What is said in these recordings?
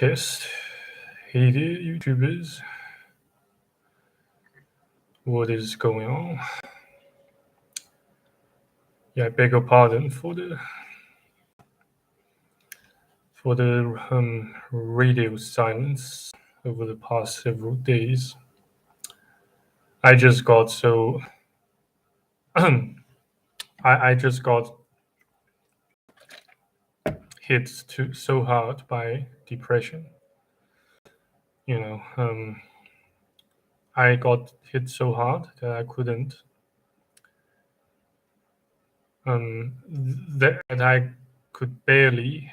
Test. Hey there, YouTubers. What is going on? Yeah, I beg your pardon for the radio silence over the past several days. I just got so I just got hit so hard by depression. I got hit so hard that I couldn't that I could barely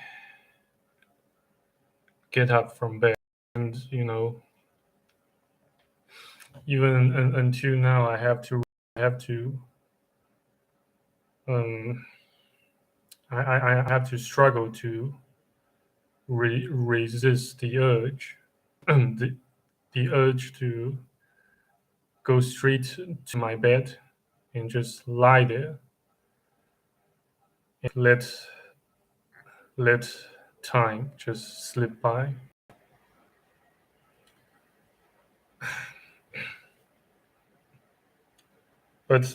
get up from bed, and even until now I have to um I have to struggle to resist the urge the, the urge to go straight to my bed and just lie there and let time just slip by. But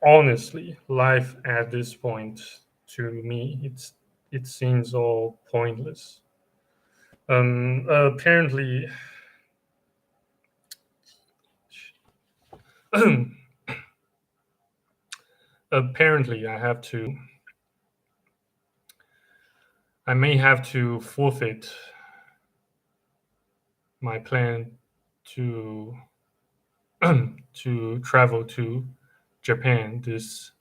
honestly, life at this point, to me, it seems all pointless. Apparently, apparently, I may have to forfeit my plan to to travel to Japan this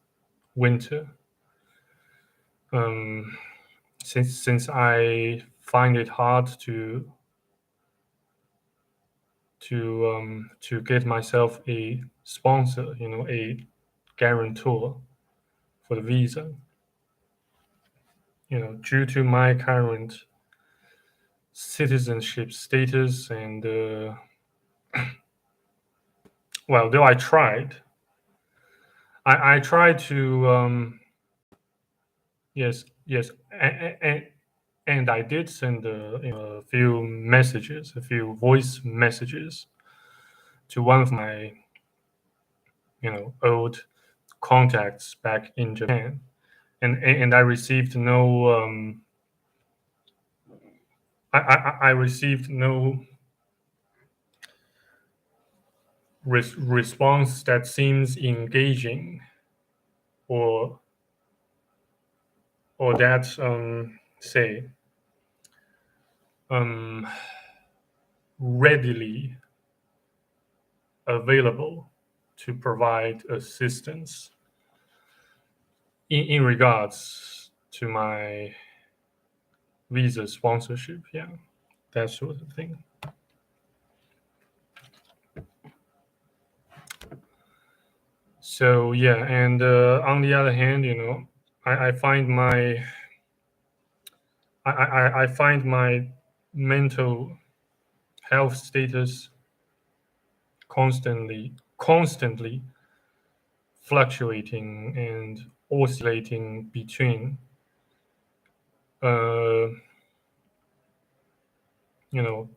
winter. Um, since I find it hard to get myself a sponsor, a guarantor for the visa. Due to my current citizenship status, and well, though I tried to yes, and I did send a few messages, a few voice messages to one of my old contacts back in Japan, and I received no I received no response that seems engaging, or that say readily available to provide assistance in regards to my visa sponsorship. Yeah, that sort of thing. So yeah, and on the other hand, I find I find my mental health status constantly fluctuating and oscillating between uh you know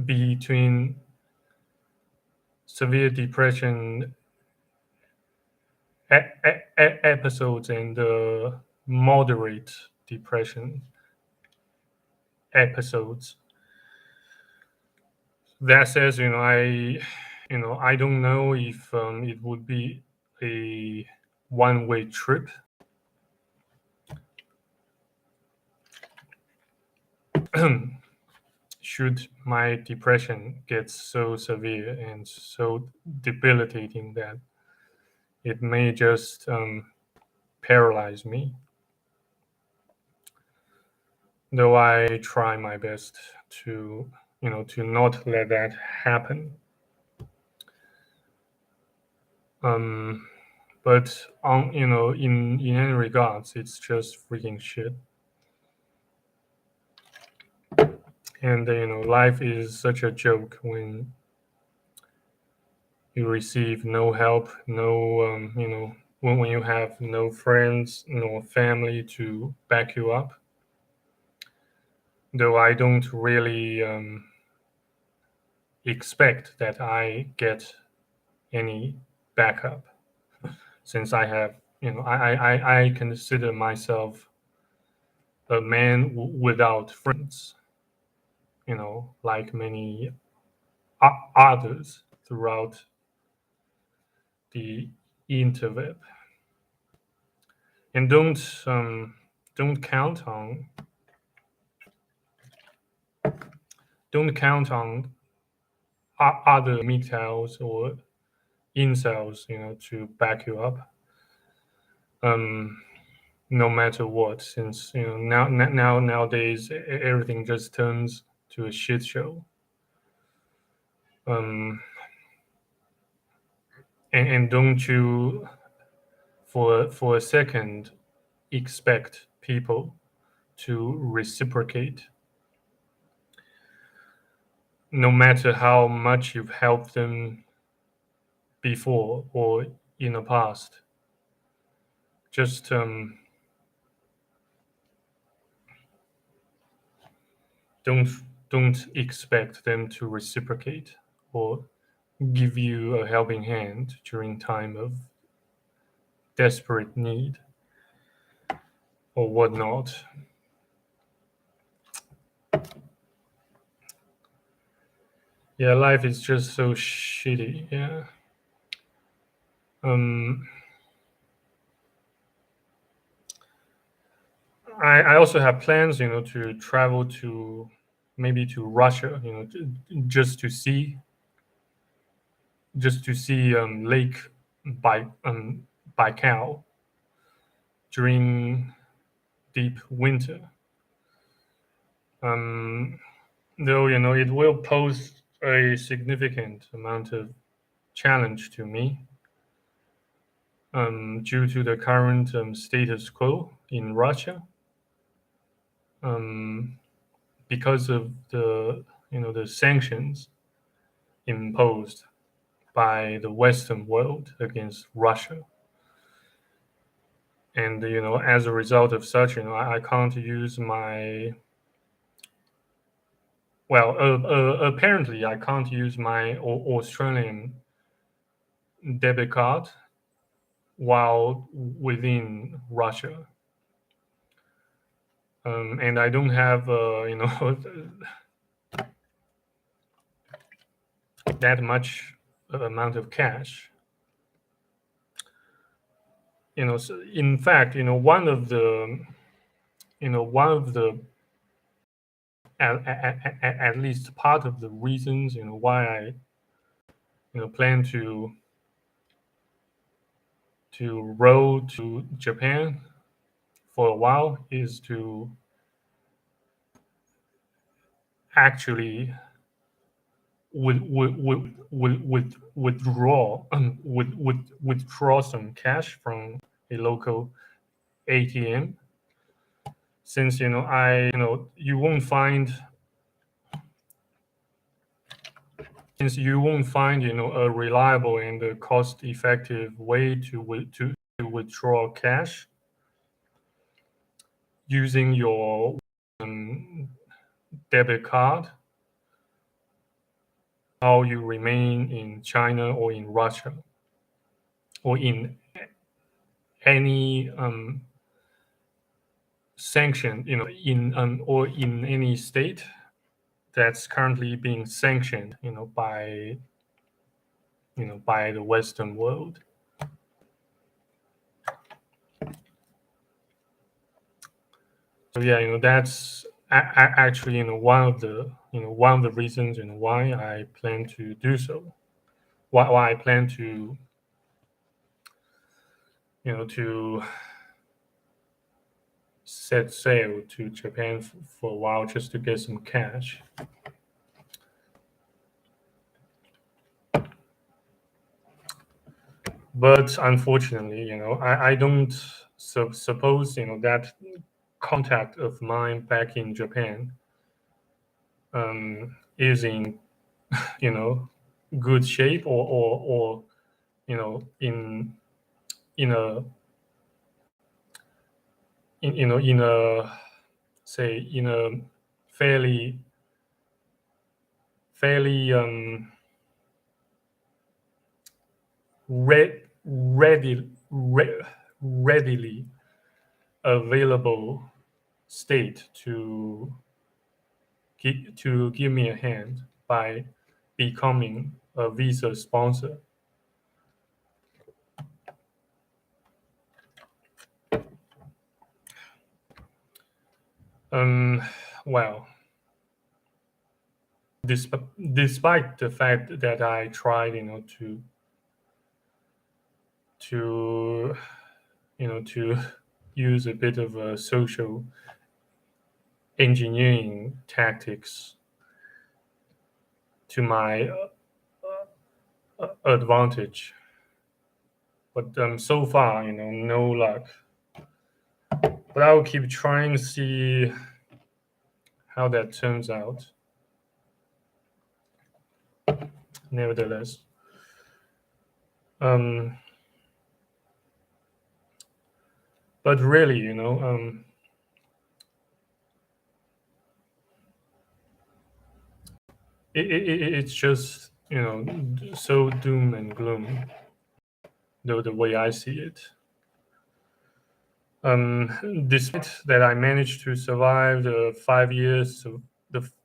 between severe depression episodes and moderate depression episodes. That says, I don't know if it would be a one-way trip. Should my depression get so severe and so debilitating that it may just paralyze me. Though I try my best to not let that happen. But in any regards, it's just freaking shit. And life is such a joke when you receive no help, no when you have no friends nor family to back you up. though I don't really expect that I get any backup, since I have, I consider myself a man without friends, like many others throughout the interweb. And don't count on don't count on other MGTOWs or incels, to back you up. Um, no matter what, since nowadays everything just turns to a shit show. Um, and don't you for a second expect people to reciprocate, no matter how much you've helped them before or in the past. Just don't don't expect them to reciprocate or give you a helping hand during time of desperate need or whatnot. Yeah, life is just so shitty. Yeah. Um, I also have plans, to travel to maybe to Russia, just to see Lake Baikal during deep winter. Um, though it will pose a significant amount of challenge to me, due to the current status quo in Russia, um, because of the sanctions imposed by the Western world against Russia. And as a result of such, I can't use my well. Apparently, I can't use my Australian debit card while within Russia, and I don't have that much amount of cash. So in fact, one of the at least part of the reasons why I plan to row to Japan for a while is to actually withdraw some cash from a local ATM, since I you won't find since you won't find a reliable and a cost effective way to withdraw cash using your debit card while you remain in China or in Russia or in any sanction, or in any state that's currently being sanctioned, by the Western world. So yeah, that's actually one of the reasons why I plan to do so. Why I plan to to set sail to Japan for a while just to get some cash. But unfortunately, I don't suppose that contact of mine back in Japan is in you know good shape, or in a in a say in a fairly re- ready, readily available state to give me a hand by becoming a visa sponsor. Um, well, despite the fact that I tried, to to use a bit of a social engineering tactics to my advantage, but so far, no luck. But I will keep trying to see how that turns out. Nevertheless, um, but really, it's just so doom and gloom, though the way I see it. Despite that, I managed to survive the 5 years of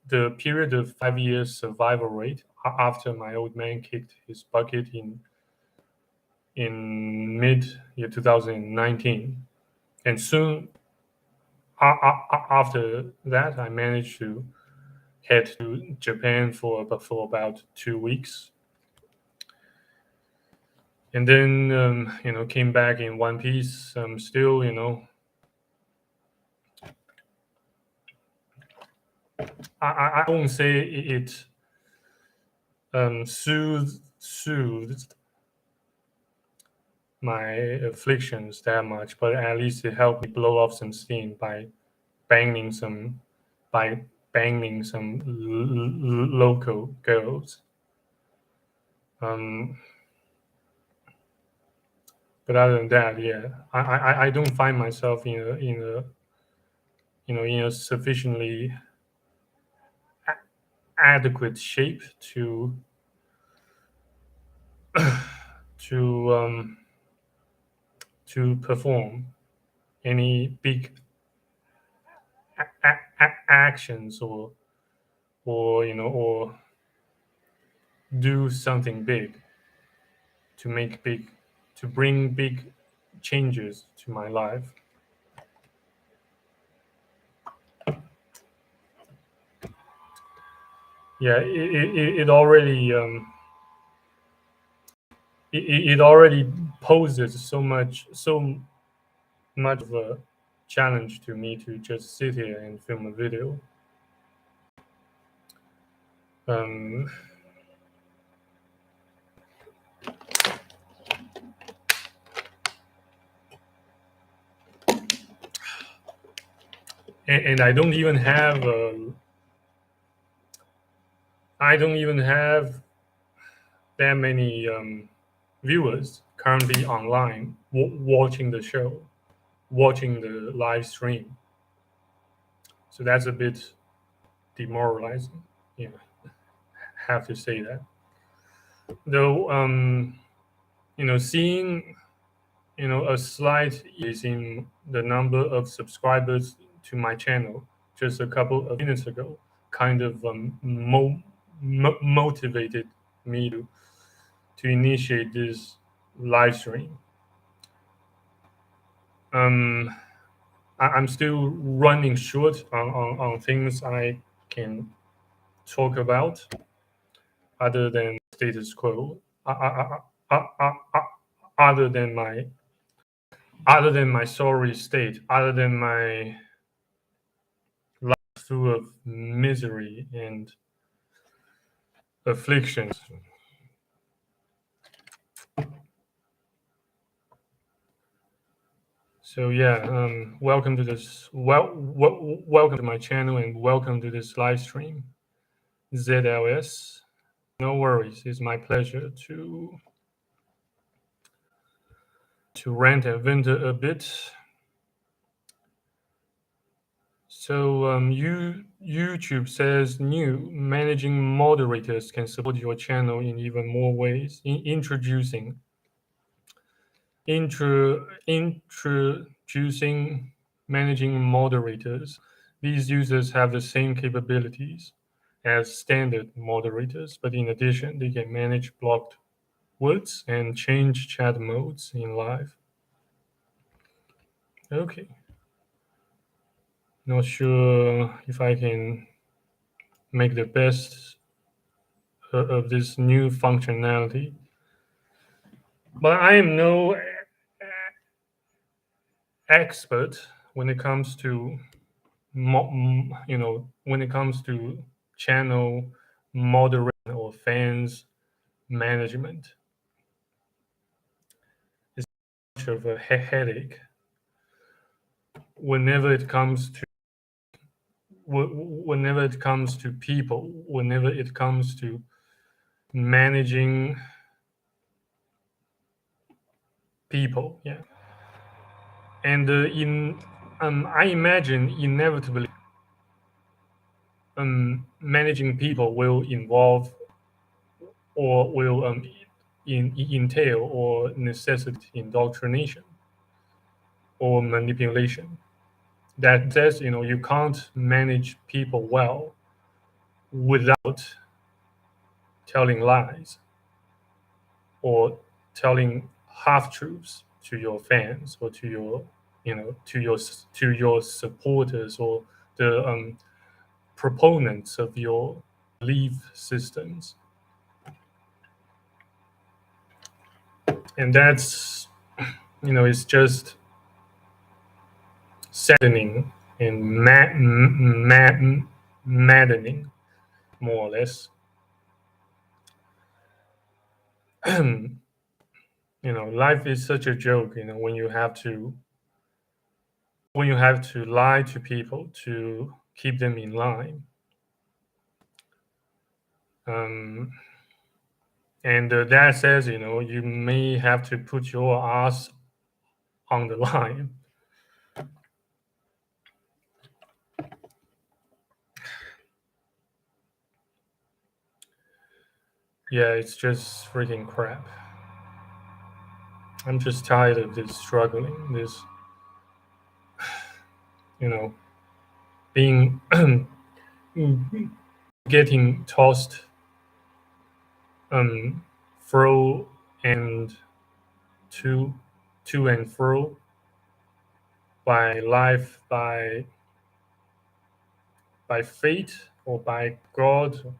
the period of 5 years survival rate after my old man kicked his bucket in mid year 2019, and soon after that, I managed to head to Japan for about 2 weeks, and then came back in one piece. Still, I won't say it soothed my afflictions that much, but at least it helped me blow off some steam banging some by banging some local girls. Um, but other than that, yeah, I don't find myself in a sufficiently adequate shape to to perform any big actions or do something big to make big to bring big changes to my life. Yeah, it already it already poses so much of a challenge to me to just sit here and film a video. Um, and I don't even have that many viewers currently online watching the show, watching the live stream. So that's a bit demoralizing. Yeah, have to say that. Though, seeing a slight increase in the number of subscribers to my channel just a couple of minutes ago kind of motivated me to initiate this live stream. Um, I'm still running short on things I can talk about other than status quo, other than my sorry state, other than my life full of misery and afflictions. So yeah, welcome to this. Welcome to my channel and welcome to this live stream. ZLS. No worries. It's my pleasure to rant and vent a bit. So YouTube says new managing moderators can support your channel in even more ways. Introducing managing moderators. These users have the same capabilities as standard moderators, but in addition, they can manage blocked words and change chat modes in live. Okay. Not sure if I can make the best of this new functionality, but I am no expert when it comes to when it comes to channel moderation or fans management. It's much of a headache whenever it comes to people, whenever it comes to managing people. Yeah, and I imagine inevitably managing people will involve or will entail or necessitate indoctrination or manipulation. That says, you can't manage people well without telling lies or telling half truths to your fans or to your, to your supporters or the proponents of your belief systems. And that's, it's just saddening and maddening, more or less. Life is such a joke. When you have to lie to people to keep them in line. And that says, you may have to put your ass on the line. Yeah, it's just freaking crap. I'm just tired of this struggling, this, being getting tossed fro and to and fro by life, by fate or by God.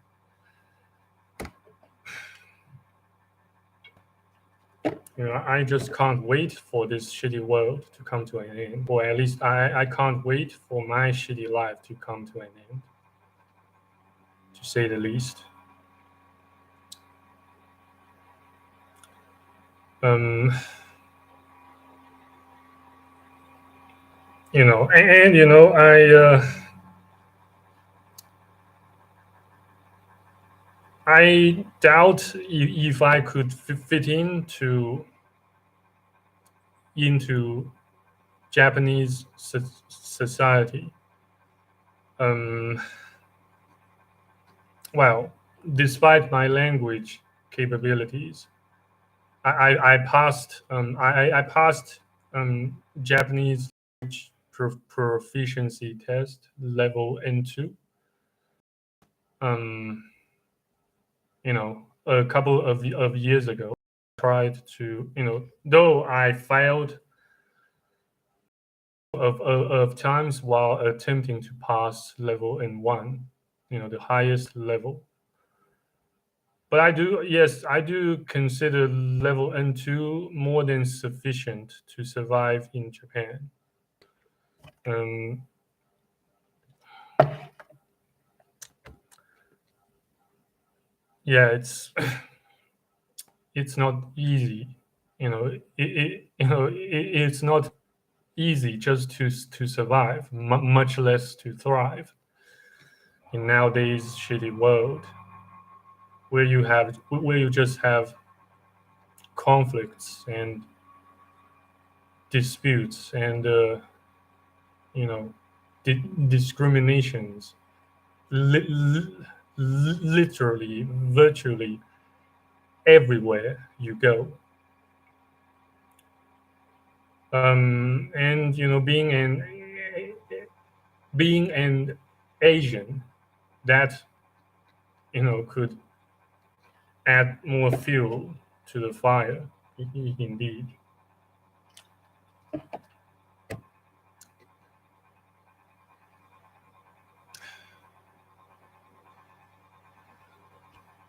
I just can't wait for this shitty world to come to an end, or at least I can't wait for my shitty life to come to an end, to say the least. And I doubt if I could fit into Japanese society. Well, despite my language capabilities, I passed I passed Japanese proficiency test level N2. A couple of years ago. Tried to, though I failed of times while attempting to pass level N1, the highest level. But I do consider level N2 more than sufficient to survive in Japan. Yeah, it's not easy. It's not easy just to survive, much less to thrive in nowadays shitty world where you just have conflicts and disputes and discriminations, literally, virtually everywhere you go. And being an Asian, that could add more fuel to the fire. Indeed.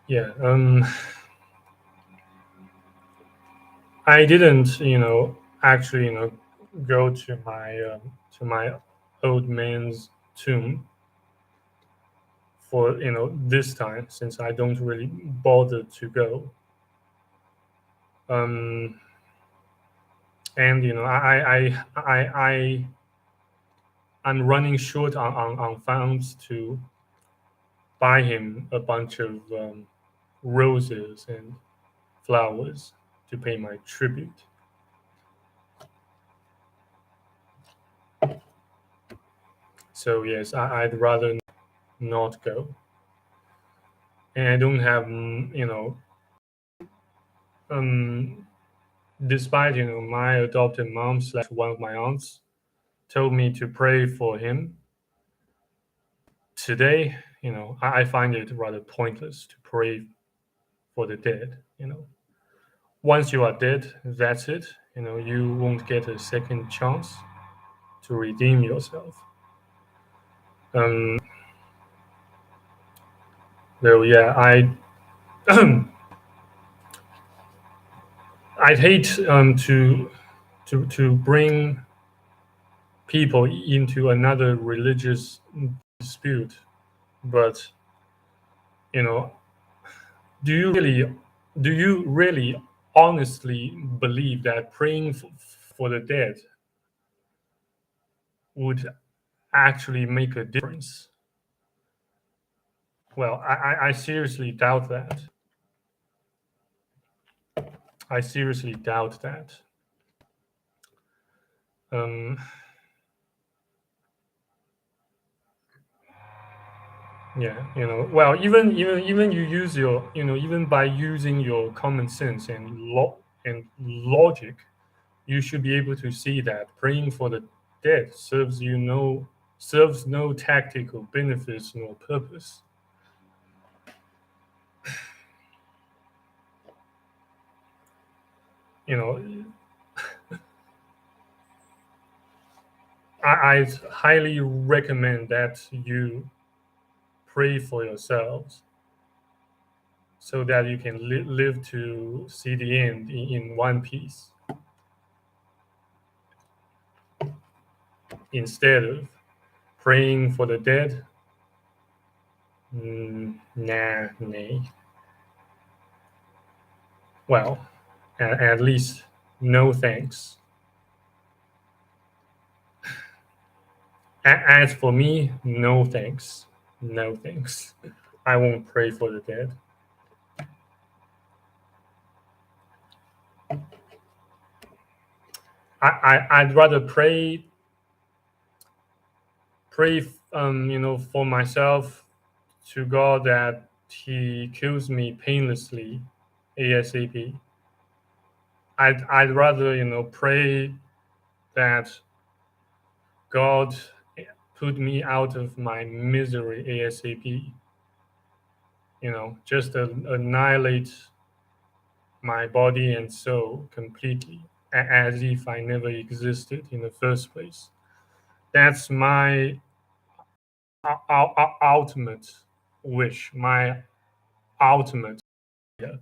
Yeah. I didn't, actually, go to my old man's tomb for this time, since I don't really bother to go. Um, and I'm running short on funds to buy him a bunch of roses and flowers to pay my tribute. So yes, I'd rather not go, and I don't have um, despite my adopted mom slash one of my aunts told me to pray for him today. I find it rather pointless to pray for the dead. Once you are dead, that's it. You won't get a second chance to redeem yourself. Um, though, yeah, I'd hate to bring people into another religious dispute, but you know, do you really do you really honestly believe that praying for the dead would actually make a difference? Well, I seriously doubt that. I seriously doubt that. Um, yeah, well, even you use your, even by using your common sense and logic, you should be able to see that praying for the dead serves no tactical benefits nor purpose. You know, I highly recommend that you pray for yourselves so that you can live to see the end in one piece instead of praying for the dead. Nah, nay. Well, at least no thanks. As for me, no thanks. No thanks. I won't pray for the dead. I'd rather pray for myself to God that He kills me painlessly, ASAP. I'd rather pray that God put me out of my misery ASAP. Just annihilate my body and soul completely, as if I never existed in the first place. That's my ultimate wish, my ultimate. Yeah.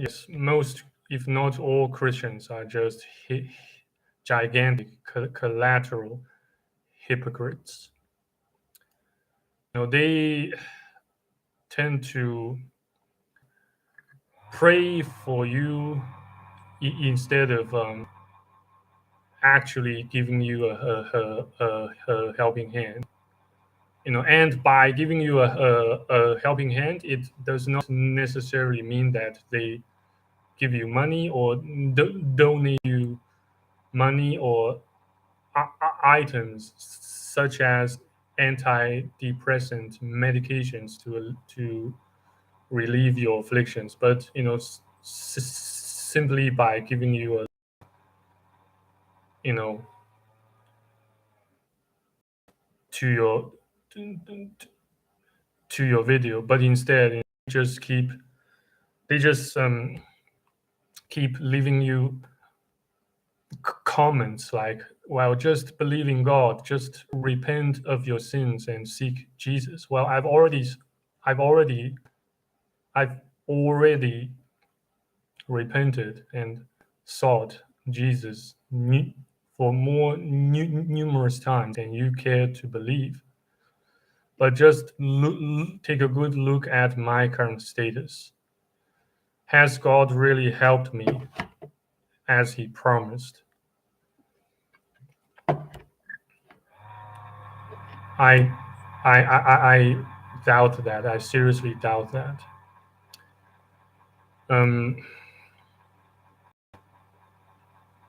Yes, most, if not all, Christians are just gigantic collateral hypocrites. They tend to pray for you instead of actually giving you a helping hand. And by giving you a helping hand, it does not necessarily mean that they give you money or donate you money or items such as antidepressant medications to relieve your afflictions, but simply by giving you a you know to your to your video, but instead just keep they just keep leaving you comments like, well, just believe in God, just repent of your sins and seek Jesus. Well, I've already I've already repented and sought Jesus for more numerous times than you care to believe. But just take a good look at my current status. Has God really helped me as He promised? I, I doubt that. I seriously doubt that. Um,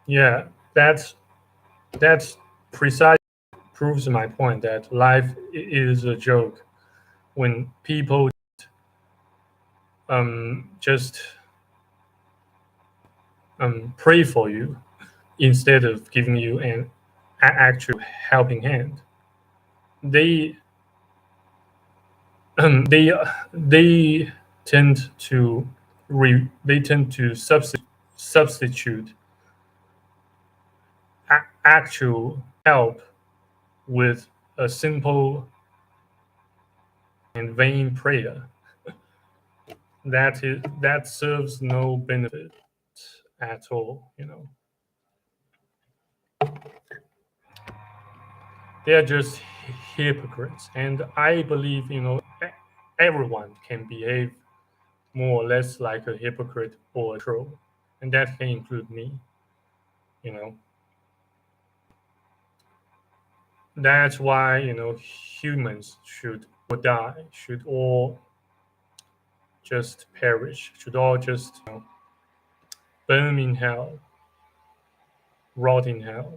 yeah, that's precisely proves my point that life is a joke when people just pray for you instead of giving you an actual helping hand. They they tend to they tend to substitute actual help with a simple and vain prayer that serves no benefit at all. They are just hypocrites, and I believe everyone can behave more or less like a hypocrite or a troll, and that can include me. You know, that's why humans should all die, should all just perish, should all just burn in hell, rot in hell.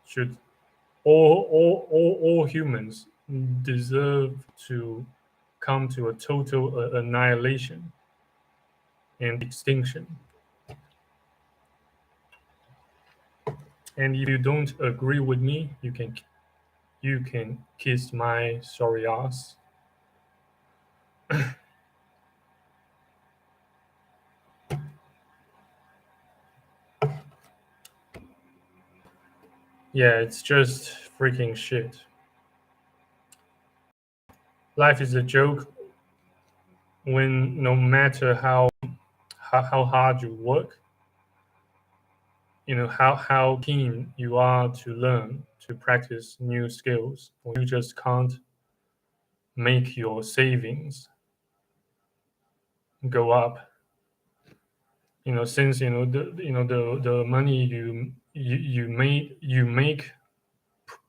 Should all humans deserve to come to a total annihilation and extinction. And if you don't agree with me, you can kiss my sorry ass. Yeah, it's just freaking shit. Life is a joke when no matter how hard you work, how keen you are to learn, to practice new skills, you just can't make your savings go up. Since the money you make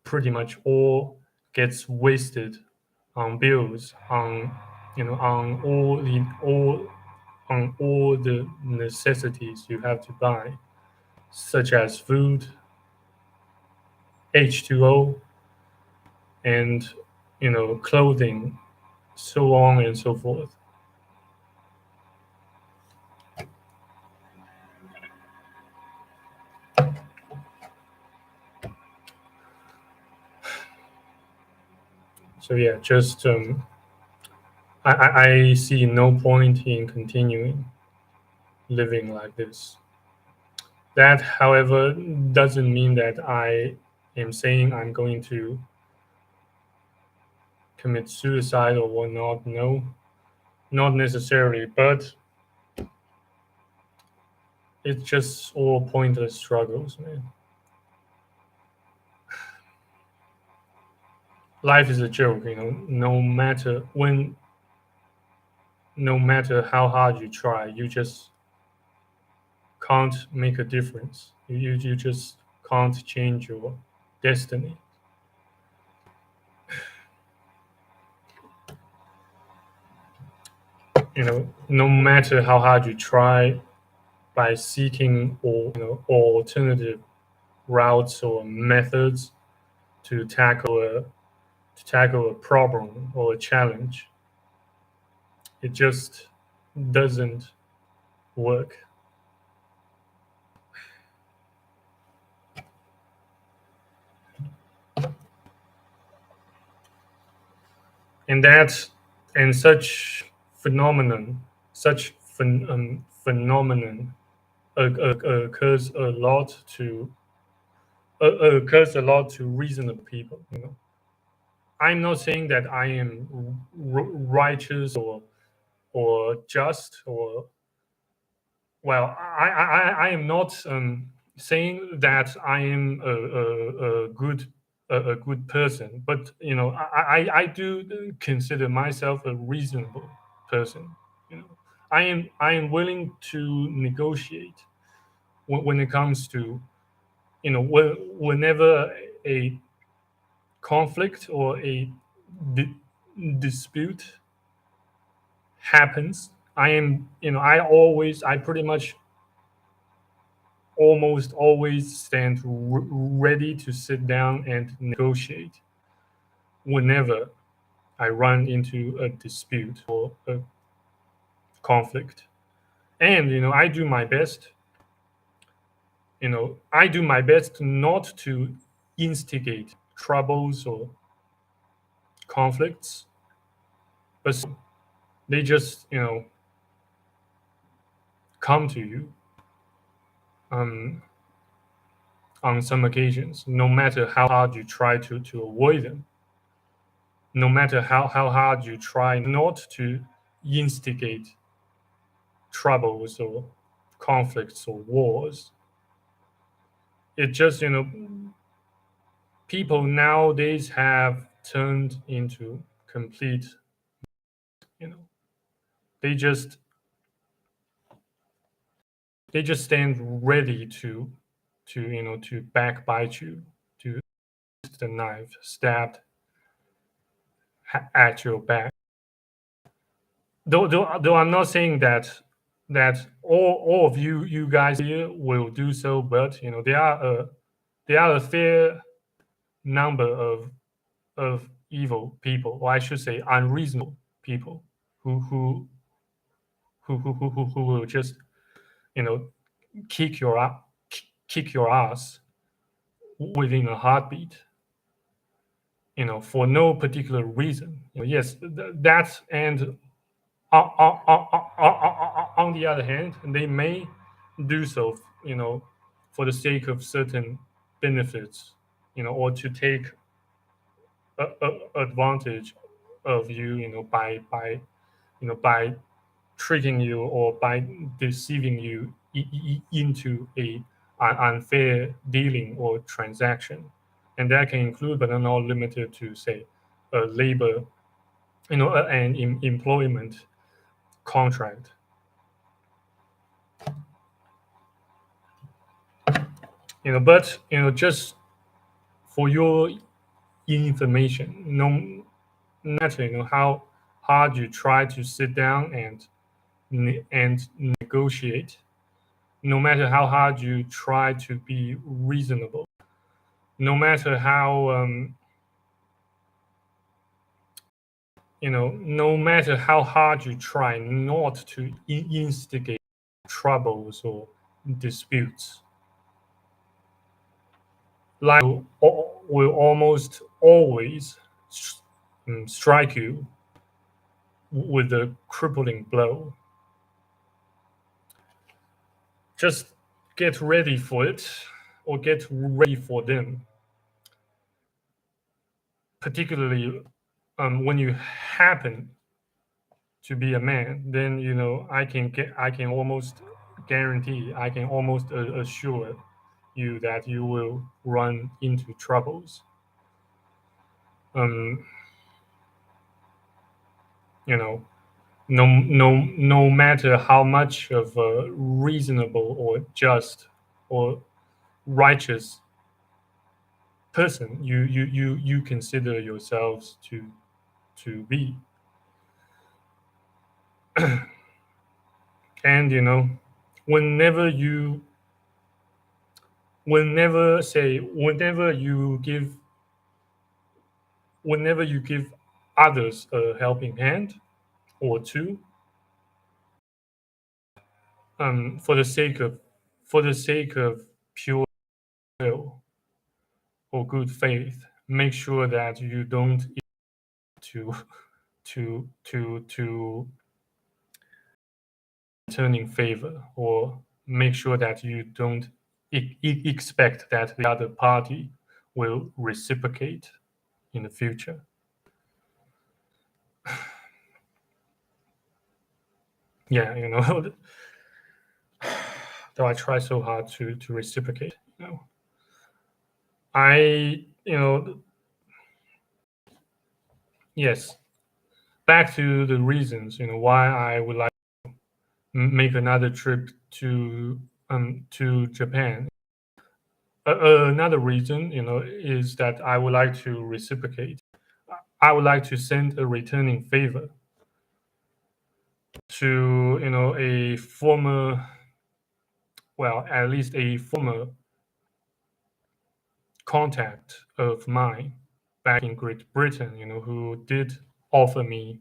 pretty much all gets wasted on bills, on all the necessities you have to buy, such as food, H2O, and clothing, so on and so forth. So yeah, just I see no point in continuing living like this. That, however, doesn't mean that I am saying I'm going to commit suicide or whatnot. No, not necessarily, but it's just all pointless struggles, man. Life is a joke, no matter how hard you try, you just can't make a difference. You just can't change your destiny. no matter how hard you try, by seeking or alternative routes or methods to tackle a problem or a challenge, it just doesn't work. And that and such phenomenon occurs a lot to reasonable people. I'm not saying that I am righteous or just or well, I am not saying that I am a good person, but I do consider myself a reasonable person. You know, I am willing to negotiate when it comes to whenever a conflict or a di- dispute happens. I pretty much almost always stand ready to sit down and negotiate whenever I run into a dispute or a conflict. And I do my best not to instigate troubles or conflicts, but they just come to you um, on some occasions, no matter how hard you try to avoid them, no matter how hard you try not to instigate troubles or conflicts or wars. It just, people nowadays have turned into complete, you know, they just stand ready to backbite you, to the knife stabbed at your back. Though I'm not saying that all of you guys here will do so, but there are a fair number of evil people, or I should say unreasonable people, who who who will just you know kick your kick your ass within a heartbeat, for no particular reason. Yes, that's and on the other hand, they may do so, for the sake of certain benefits, or to take advantage of you, by tricking you or by deceiving you into an unfair dealing or transaction, and that can include, but not limited to, say, labor, and employment contract. But just for your information, no matter how hard you try to sit down and negotiate, no matter how hard you try to be reasonable, no matter how no matter how hard you try not to instigate troubles or disputes, life will almost always strike you with a crippling blow. Just get ready for it, or get ready for them, particularly when you happen to be a man. Then I can almost guarantee, I can almost assure you that you will run into troubles. um you know no matter how much of a reasonable or just or righteous person you consider yourselves to be. And whenever you whenever you give others a helping hand or two, for the sake of pure will or good faith, make sure that you don't to to returning favor, or make sure that you don't expect that the other party will reciprocate in the future. Yeah, though I try so hard to reciprocate, I yes, back to the reasons why I would like to make another trip to Japan. Another reason is that I would like to reciprocate. I would like to send a returning favor to a former, well, at least a former contact of mine back in Great Britain, who did offer me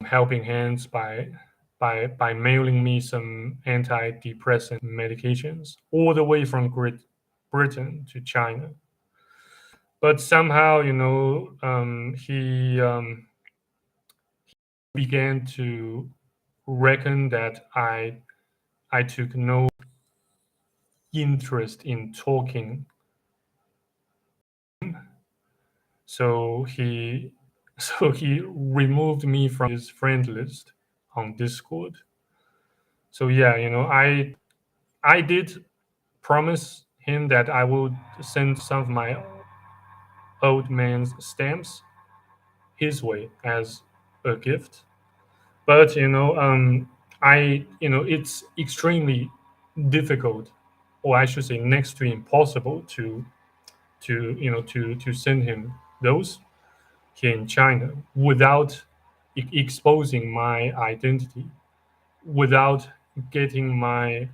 helping hands by mailing me some antidepressant medications all the way from Great Britain to China. But somehow, he began to reckon that I took no interest in talking. So he he removed me from his friend list on Discord. So yeah, I did promise him that I would send some of my old man's stamps his way as a gift. But it's extremely difficult, or I should say, next to impossible to send him those here in China without exposing my identity, without getting my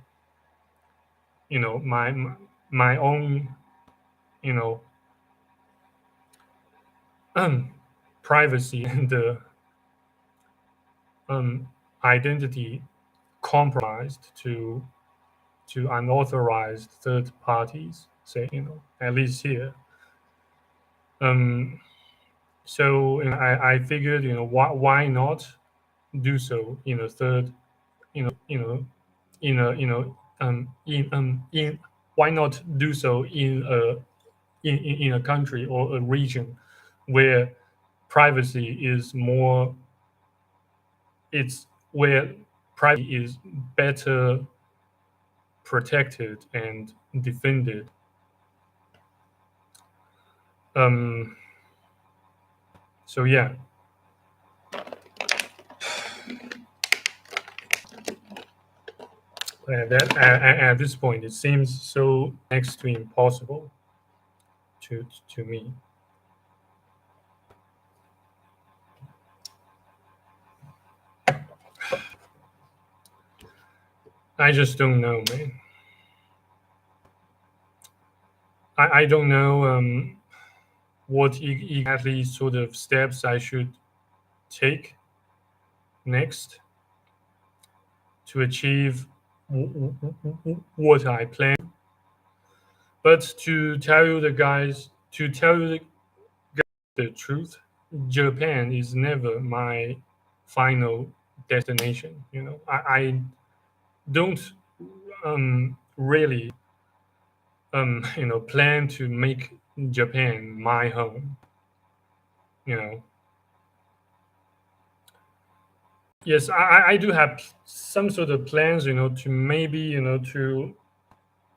own you know privacy and um, identity compromised to unauthorized third parties. Say at least here. Um, so I figured why not do so in a third in a in why not do so in a country or a region where privacy is more it's where privacy is better protected and defended. um so yeah, that at this point it seems so next to impossible to me. I just don't know, man. I don't know what exactly sort of steps I should take next to achieve what I plan. But to tell you the truth, Japan is never my final destination. I don't really plan to make Japan my home. You know, yes, I do have some sort of plans. To maybe to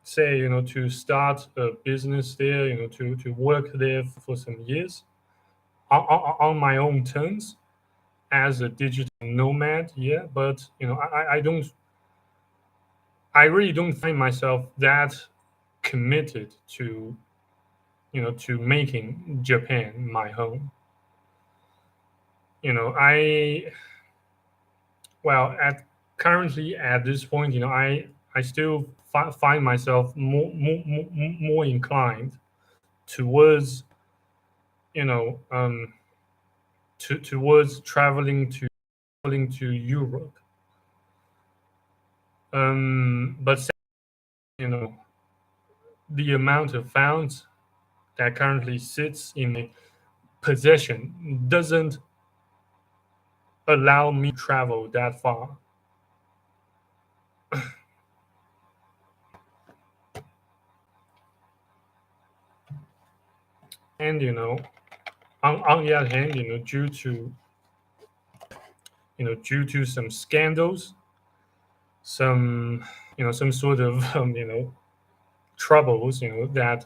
say to start a business there. To work there for some years on my own terms as a digital nomad. Yeah, but I really don't find myself that committed to making Japan my home. I well at currently at this point, I still find myself more inclined towards you know towards traveling to Europe. But you know the amount of funds that currently sits in my possession doesn't allow me to travel that far. And on the other hand, due to some scandals, some sort of troubles, that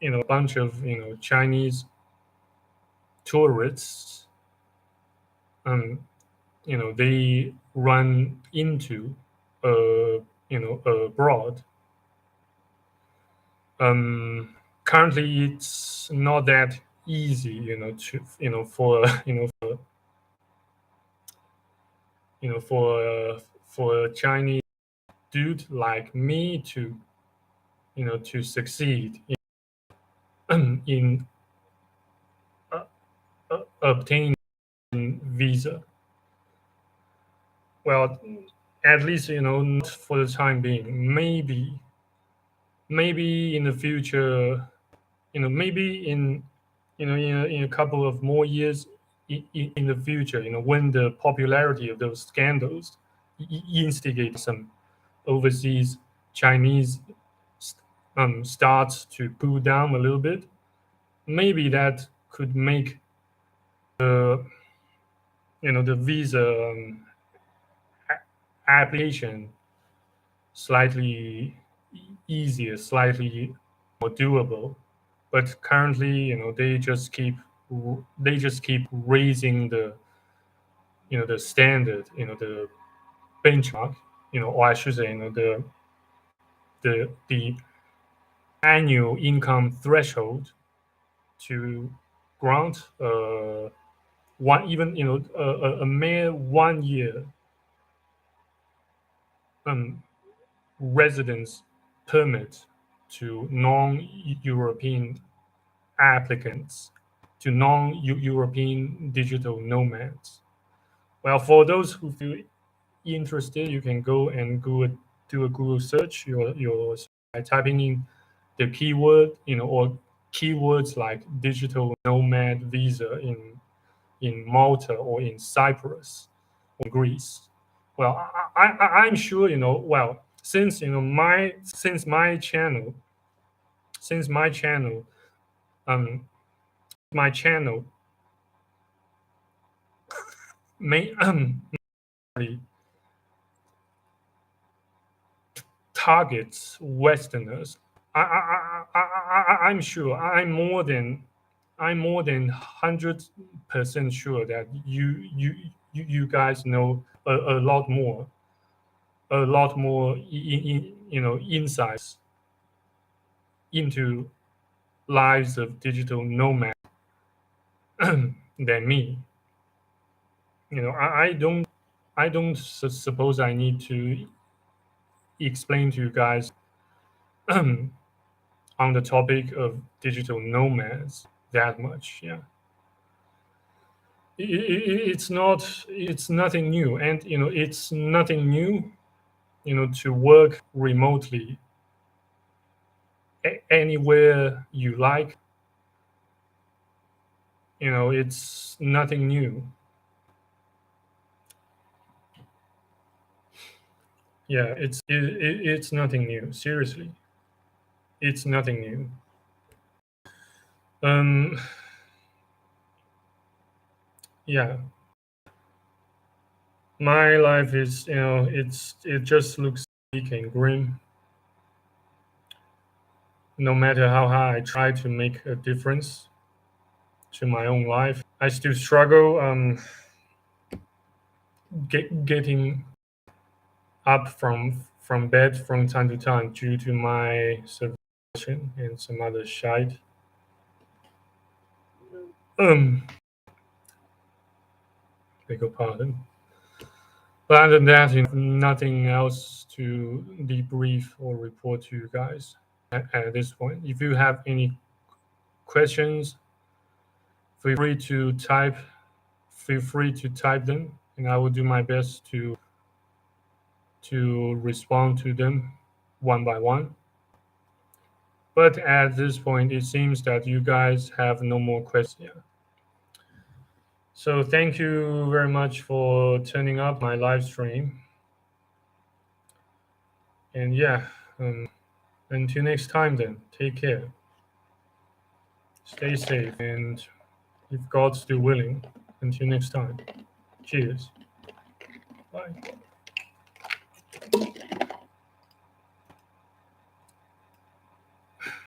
a bunch of Chinese tourists, um, they run into abroad. Currently, it's not that easy, to for for a Chinese dude like me to succeed in uh, obtaining visa. Well, at least not for the time being. Maybe in the future, maybe in a couple of more years in the future, when the popularity of those scandals instigate some overseas Chinese starts to cool down a little bit, maybe that could make the the visa application slightly easier, slightly more doable. But currently, they just keep raising the standard, the benchmark, or I should say, the annual income threshold to grant one even a mere 1 year um, residence permit to non-European applicants, to non-European digital nomads. Well, for those who feel interested, you can go and do a Google search by typing in the keyword, or keywords like digital nomad visa in Malta or in Cyprus or Greece. Well, I'm sure Well, since my channel, since my channel, um, my channel may targets Westerners. I'm sure I'm more than 100% sure that you guys know a lot more insights into lives of digital nomads than me. I don't suppose I need to explain to you guys on the topic of digital nomads that much. Yeah, it's nothing new, and it's nothing new to work remotely anywhere you like. It's nothing new. Yeah, it's nothing new. Seriously, it's nothing new. Um, yeah, my life is it just looks bleak and grim. No matter how hard I try to make a difference to my own life, I still struggle getting up from bed from time to time due to my subscription and some other shite. Um, beg your pardon. But other than that, nothing else to debrief or report to you guys at this point. If you have any questions, feel free to type. Feel free to type them, and I will do my best to respond to them one by one. But at this point, it seems that you guys have no more questions. Yeah. So thank you very much for turning up my live stream. And yeah, until next time then, take care. Stay safe, and if God's still willing, until next time. Cheers. Bye.